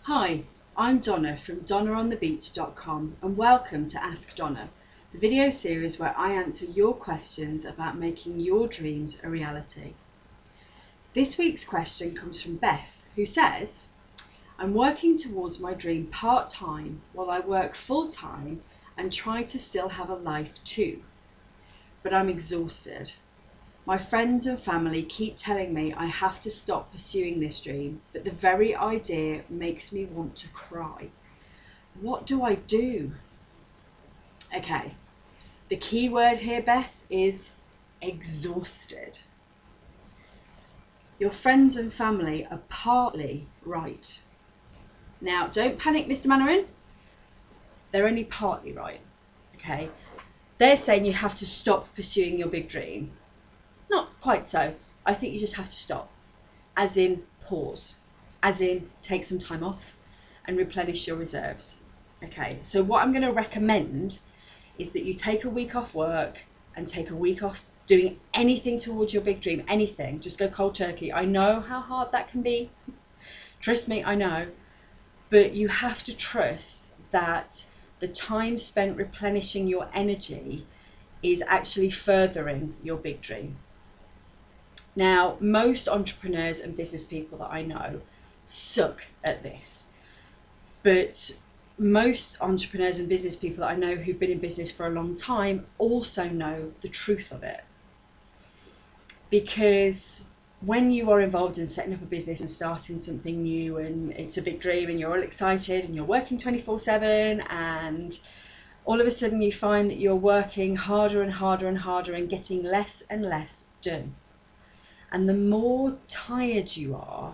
Hi, I'm Donna from donnaonthebeach.com and welcome to Ask Donna, the video series where I answer your questions about making your dreams a reality. This week's question comes from Beth, who says, I'm working towards my dream part-time while I work full-time and try to still have a life too. But I'm exhausted. My friends and family keep telling me I have to stop pursuing this dream, but the very idea makes me want to cry. What do I do? Okay, the key word here, Beth, is exhausted. Your friends and family are partly right. Now, don't panic, Mr. Mannering. They're only partly right, okay? They're saying you have to stop pursuing your big dream. Not quite so. I think you just have to stop. As in pause. As in take some time off and replenish your reserves. Okay, so what I'm going to recommend is that you take a week off work and take a week off doing anything towards your big dream. Anything. Just go cold turkey. I know how hard that can be. Trust me, I know. But you have to trust that the time spent replenishing your energy is actually furthering your big dream. Now, most entrepreneurs and business people that I know suck at this, but most entrepreneurs and business people that I know who've been in business for a long time also know the truth of it. Because when you are involved in setting up a business and starting something new and it's a big dream and you're all excited and you're working 24/7 and all of a sudden you find that you're working harder and harder and harder and getting less and less done. And the more tired you are,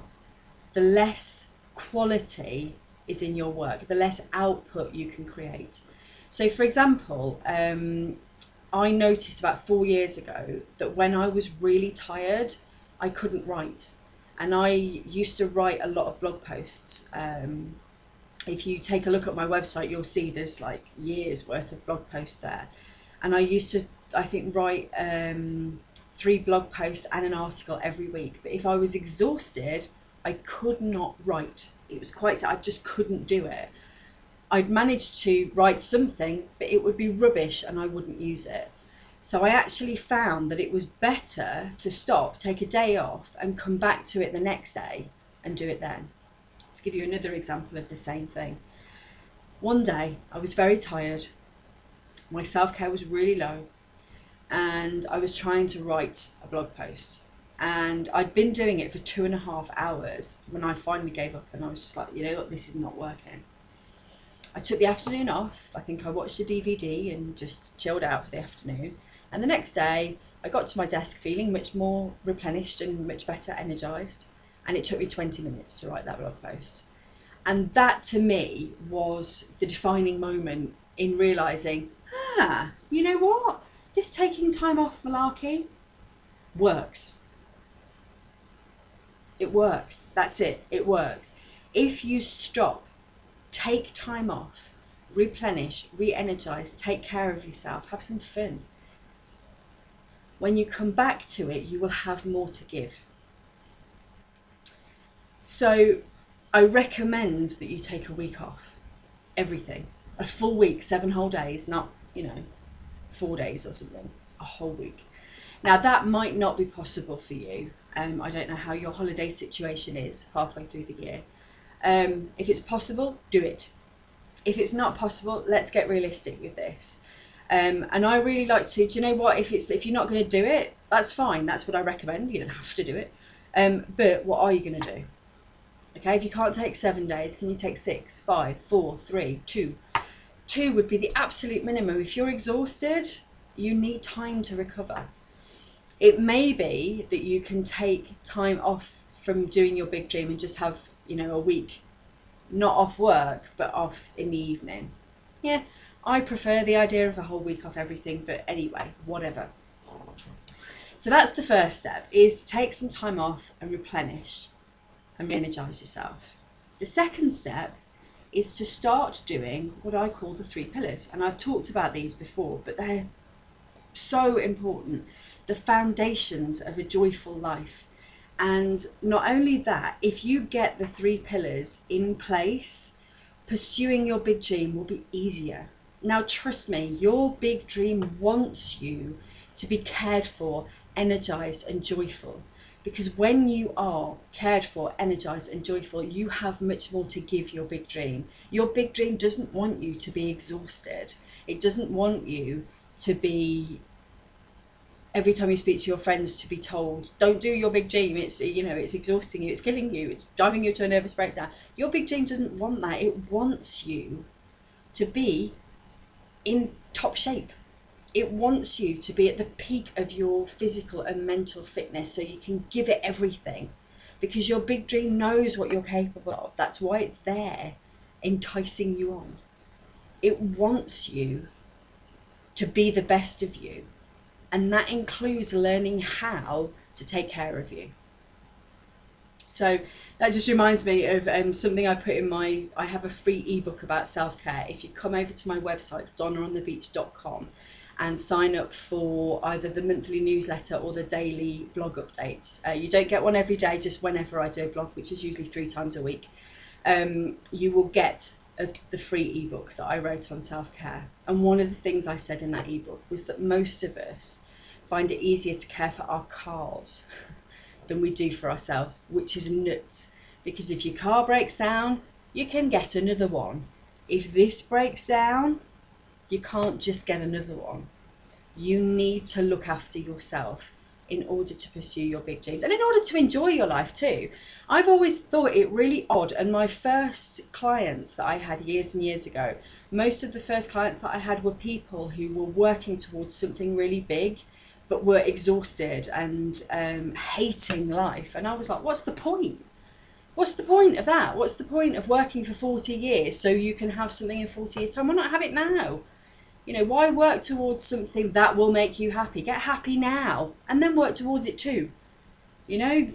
the less quality is in your work, the less output you can create. So for example, I noticed about 4 years ago that when I was really tired, I couldn't write. And I used to write a lot of blog posts. If you take a look at my website, you'll see there's like years worth of blog posts there. And I used to, I think, write 3 blog posts and an article every week. But if I was exhausted, I could not write. It was quite, I just couldn't do it. I'd managed to write something, but it would be rubbish and I wouldn't use it. So I actually found that it was better to stop, take a day off and come back to it the next day and do it then. To give you another example of the same thing. One day I was very tired. My self-care was really low. And I was trying to write a blog post and I'd been doing it for 2.5 hours when I finally gave up and I was just like, you know what, this is not working. I took the afternoon off. I think I watched a DVD and just chilled out for the afternoon. And the next day I got to my desk feeling much more replenished and much better energized. And it took me 20 minutes to write that blog post. And that to me was the defining moment in realizing, you know what? This taking time off malarkey works. It works. That's it. It works. If you stop, take time off, replenish, re-energize, take care of yourself, have some fun. When you come back to it, you will have more to give. So I recommend that you take a week off. Everything. A full week, 7 whole days, not, 4 days or something, a whole week. Now that might not be possible for you. I don't know how your holiday situation is halfway through the year. If it's possible, do it. If it's not possible, let's get realistic with this. And I really like to, do you know what, if you're not going to do it, that's fine. That's what I recommend. You don't have to do it. But what are you going to do? Okay, if you can't take 7 days, can you take 6, 5, 4, 3, 2? 2 would be the absolute minimum. If you're exhausted, you need time to recover. It may be that you can take time off from doing your big dream and just have, a week, not off work, but off in the evening. Yeah, I prefer the idea of a whole week off everything, but anyway, whatever. So that's the first step, is to take some time off and replenish and re-energize yourself. The second step is to start doing what I call the 3 pillars. And I've talked about these before, but they're so important. The foundations of a joyful life. And not only that, if you get the 3 pillars in place, pursuing your big dream will be easier. Now, trust me, your big dream wants you to be cared for, energized and joyful. Because when you are cared for, energized and joyful, you have much more to give your big dream. Your big dream doesn't want you to be exhausted. It doesn't want you to be, every time you speak to your friends, to be told, don't do your big dream. It's, you know, it's exhausting you, it's killing you, it's driving you to a nervous breakdown. Your big dream doesn't want that. It wants you to be in top shape. It wants you to be at the peak of your physical and mental fitness so you can give it everything, because your big dream knows what you're capable of. That's why it's there, enticing you on. It wants you to be the best of you, and that includes learning how to take care of you. So that just reminds me of something I put in my, I have a free ebook about self-care. If you come over to my website, donnaonthebeach.com, and sign up for either the monthly newsletter or the daily blog updates. You don't get one every day, just whenever I do a blog, which is usually 3 times a week. You will get the free ebook that I wrote on self-care. And one of the things I said in that ebook was that most of us find it easier to care for our cars than we do for ourselves, which is nuts. Because if your car breaks down, you can get another one. If this breaks down, you can't just get another one. You need to look after yourself in order to pursue your big dreams and in order to enjoy your life too. I've always thought it really odd, and my first clients that I had years and years ago, most of the first clients that I had were people who were working towards something really big but were exhausted and hating life. And I was like, what's the point? What's the point of that? What's the point of working for 40 years so you can have something in 40 years time? Why not have it now? You know, why work towards something that will make you happy? Get happy now and then work towards it too. You know,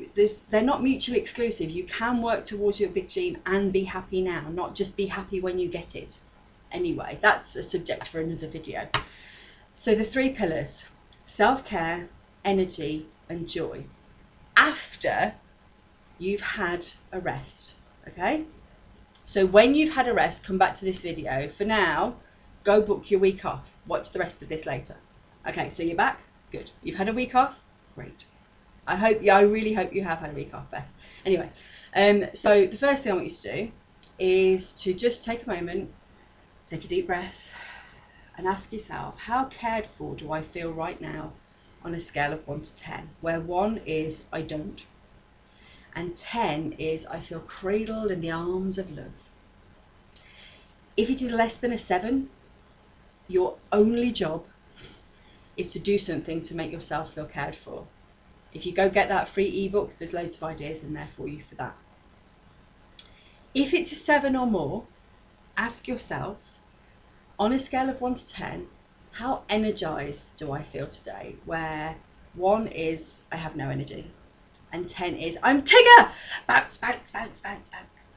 they're not mutually exclusive. You can work towards your big dream and be happy now, not just be happy when you get it. Anyway, that's a subject for another video. So the 3 pillars: self-care, energy and joy. After you've had a rest, okay? So when you've had a rest, come back to this video. For now, go book your week off. Watch the rest of this later. Okay, so you're back? Good. You've had a week off? Great. I really hope you have had a week off, Beth. Anyway, so the first thing I want you to do is to just take a moment, take a deep breath, and ask yourself, how cared for do I feel right now on a scale of 1 to 10, where 1 is I don't, and 10 is I feel cradled in the arms of love. If it is less than a 7, your only job is to do something to make yourself feel cared for. If you go get that free ebook, there's loads of ideas in there for you for that. If it's a 7 or more, ask yourself, on a scale of 1 to 10, how energized do I feel today? Where 1 is I have no energy, and 10 is I'm Tigger! Bounce, bounce, bounce, bounce, bounce.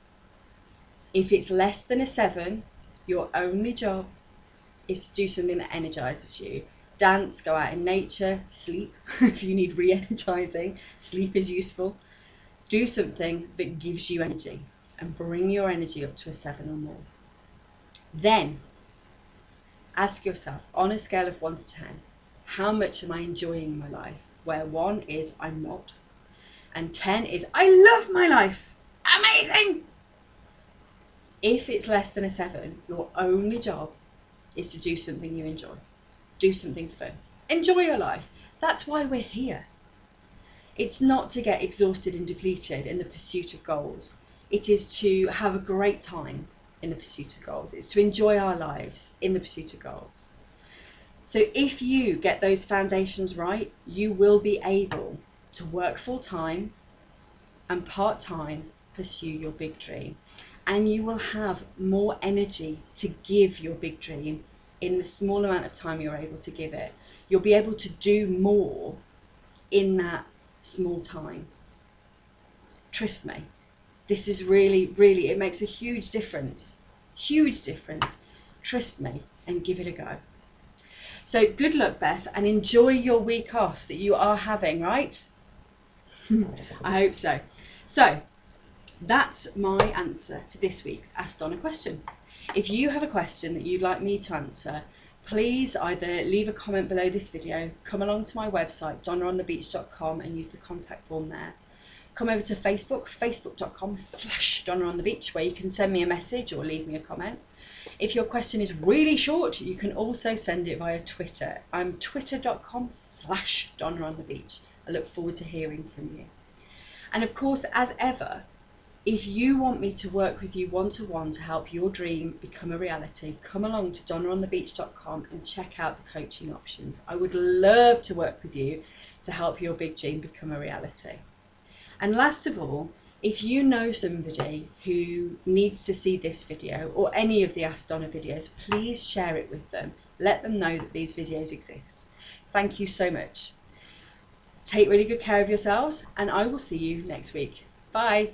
If it's less than a 7, your only job is to do something that energizes you. Dance, go out in nature, sleep. If you need re-energizing, sleep is useful. Do something that gives you energy and bring your energy up to a 7 or more. Then ask yourself, on a scale of 1 to 10, how much am I enjoying my life? Where 1 is I'm not, and 10 is I love my life. Amazing! If it's less than a 7, your only job is to do something you enjoy. Do something fun. Enjoy your life. That's why we're here. It's not to get exhausted and depleted in the pursuit of goals. It is to have a great time in the pursuit of goals. It's to enjoy our lives in the pursuit of goals. So if you get those foundations right, you will be able to work full-time and part-time pursue your big dream. And you will have more energy to give your big dream in the small amount of time you're able to give it. You'll be able to do more in that small time. Trust me, this is really, it makes a huge difference. Huge difference. Trust me and give it a go. So good luck, Beth, and enjoy your week off that you are having, right? I hope so. So that's my answer to this week's Ask Donna question. If you have a question that you'd like me to answer, please either leave a comment below this video, come along to my website, donnaonthebeach.com, and use the contact form there. Come over to Facebook, facebook.com/donnaonthebeach, where you can send me a message or leave me a comment. If your question is really short, you can also send it via Twitter. I'm twitter.com/donnaonthebeach. I look forward to hearing from you. And of course, as ever, if you want me to work with you one-to-one to help your dream become a reality, come along to donnaonthebeach.com and check out the coaching options. I would love to work with you to help your big dream become a reality. And last of all, if you know somebody who needs to see this video or any of the Ask Donna videos, please share it with them. Let them know that these videos exist. Thank you so much. Take really good care of yourselves, and I will see you next week. Bye.